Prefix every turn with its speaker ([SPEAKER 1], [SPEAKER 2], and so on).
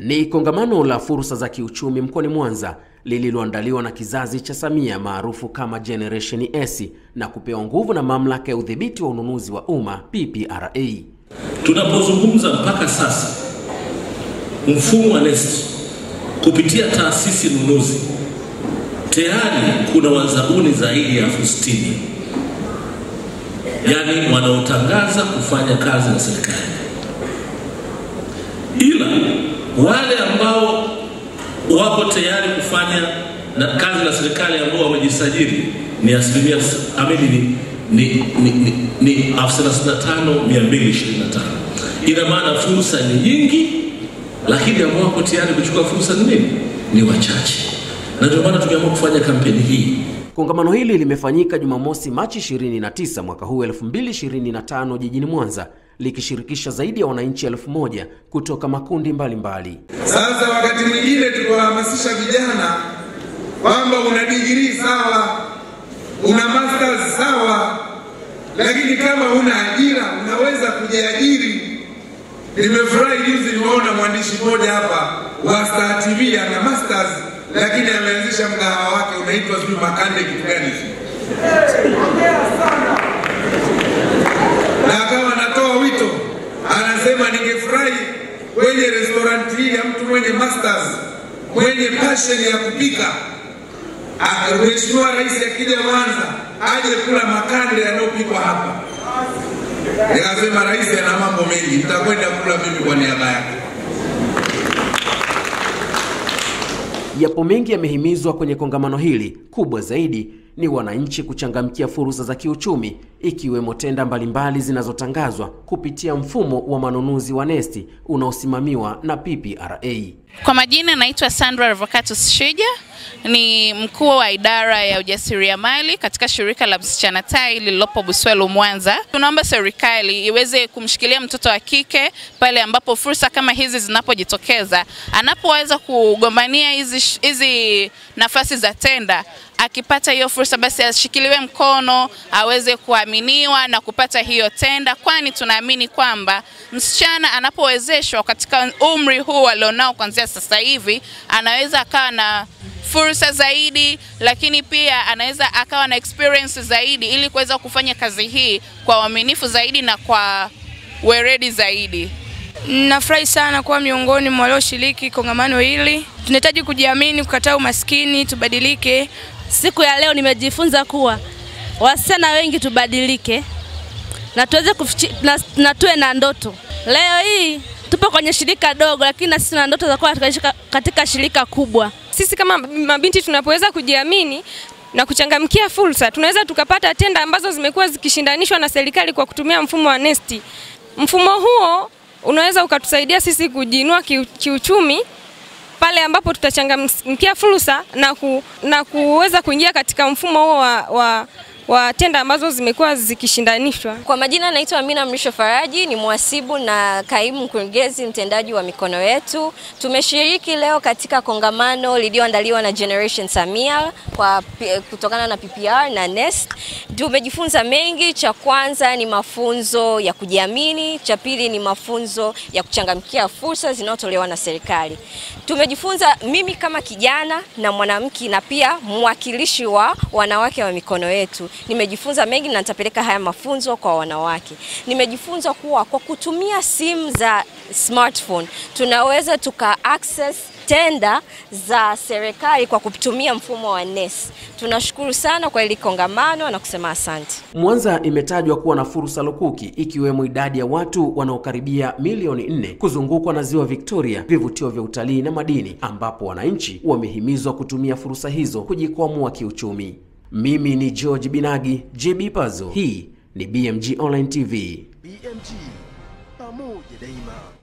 [SPEAKER 1] Ni kongamano la fursa za kiuchumi mkoani Mwanza lililoandaliwa na kizazi cha Samia maarufu kama Generation S na kupewa nguvu na mamlaka ya udhibiti wa ununuzi wa umma PPRA.
[SPEAKER 2] Tunapozungumza mpaka sasa mfumo wa NeST kupitia taasisi nunuzi tayari kuna wazabuni zaidi ya 60,000, yani wanaotangaza kufanya kazi na serikali. Ila wale ambao wapo tayari kufanya kazi na serikali ambao wamejisajili ni asilimia ni 35,225. Ina maana fursa ni nyingi, lakini ambao wako tayari kuchukua fursa ni wachache. Na ndio maana tumeamua kufanya kampeni hii.
[SPEAKER 1] Kongamano hili limefanyika Jumamosi Machi 29 mwaka huu 2025 jijini Mwanza, likishirikisha zaidi ya wananchi 1,000 kutoka makundi mbalimbali.
[SPEAKER 3] Sasa wakati mwingine tuwahamasisha vijana kwamba una degree sawa, una masters sawa, lakini kama una ajira unaweza kujiajiri. Nimefurahi juzi nimeona mwandishi mmoja hapa wa Star TV ana masters lakini ameanzisha mgahawa wake unaitwa sijui Makande kitu gani. Na kama anatoa wito anasema ningefurahi kwenye restaurant hii ya mtu mwenye masters, mwenye passion ya kupika, Mheshimiwa Rais akija Mwanza aje kula makande yanayopikwa hapa. Nikasema Rais ana mambo mengi, nitakwenda kula mimi kwa niaba yake.
[SPEAKER 1] Yapo mengi yamehimizwa kwenye kongamano hili. Kubwa zaidi ni wananchi kuchangamkia fursa za kiuchumi, ikiwemo tenda mbalimbali zinazotangazwa kupitia mfumo wa manunuzi wa NeST unaosimamiwa na PPRA.
[SPEAKER 4] Kwa majina naitwa Sandra Revocatus Shija, ni mkuu wa idara ya ujasiriamali katika shirika la Msichana Tai lililopo Buswelu Mwanza. Tunaomba serikali iweze kumshikilia mtoto wa kike pale ambapo fursa kama hizi zinapojitokeza. Anapoweza kugombania hizi nafasi za tenda, akipata hiyo fursa basi ashikiliwe mkono, aweze kuaminiwa na kupata hiyo tenda, kwani tunaamini kwamba msichana anapowezeshwa katika umri huu alionao kuanzia sasa hivi, anaweza akawa na fursa zaidi, lakini pia anaweza akawa na experience zaidi ili kuweza kufanya kazi hii kwa uaminifu zaidi na kwa weledi zaidi.
[SPEAKER 5] Nafurahi sana kuwa miongoni mwa walioshiriki kongamano hili. Tunahitaji kujiamini, kukataa umaskini, tubadilike.
[SPEAKER 6] Siku ya leo nimejifunza kuwa wasichana wengi tubadilike na tuweze na tuwe na ndoto. Leo hii tupo kwenye shirika dogo, lakini na sisi tuna ndoto za kuwa katika shirika kubwa.
[SPEAKER 5] Sisi kama mabinti tunapoweza kujiamini na kuchangamkia fursa, tunaweza tukapata tenda ambazo zimekuwa zikishindanishwa na serikali kwa kutumia mfumo wa NeST. Mfumo huo unaweza ukatusaidia sisi kujiinua kiuchumi pale ambapo tutachangamkia fursa na kuweza kuingia katika mfumo huo wa tenda ambazo zimekuwa zikishindanishwa.
[SPEAKER 7] Kwa majina naitwa Amina Mrisho Faraji, ni mhasibu na kaimu mkurugenzi mtendaji wa mikono yetu. Tumeshiriki leo katika kongamano lililoandaliwa na Generation Samia kutokana na PPR na NeST. Tumejifunza mengi. Cha kwanza ni mafunzo ya kujiamini, cha pili ni mafunzo ya kuchangamkia fursa zinazotolewa na serikali. Tumejifunza, mimi kama kijana na mwanamke na pia mwakilishi wa wanawake wa mikono yetu, nimejifunza mengi na nitapeleka haya mafunzo kwa wanawake. Nimejifunza kuwa kwa kutumia simu za smartphone tunaweza access tenda za serikali kwa kutumia mfumo wa NeST. Tunashukuru sana kwa hili kongamano na kusema asante.
[SPEAKER 1] Mwanza imetajwa kuwa na fursa lukuki, ikiwemo idadi ya watu wanaokaribia milioni 4, kuzungukwa na ziwa Victoria, vivutio vya utalii na madini, ambapo wananchi wamehimizwa kutumia fursa hizo kujikwamua kiuchumi. Mimi ni George Binagi, JB Puzzle. Hii ni BMG Online TV.
[SPEAKER 8] BMG, pamoja daima.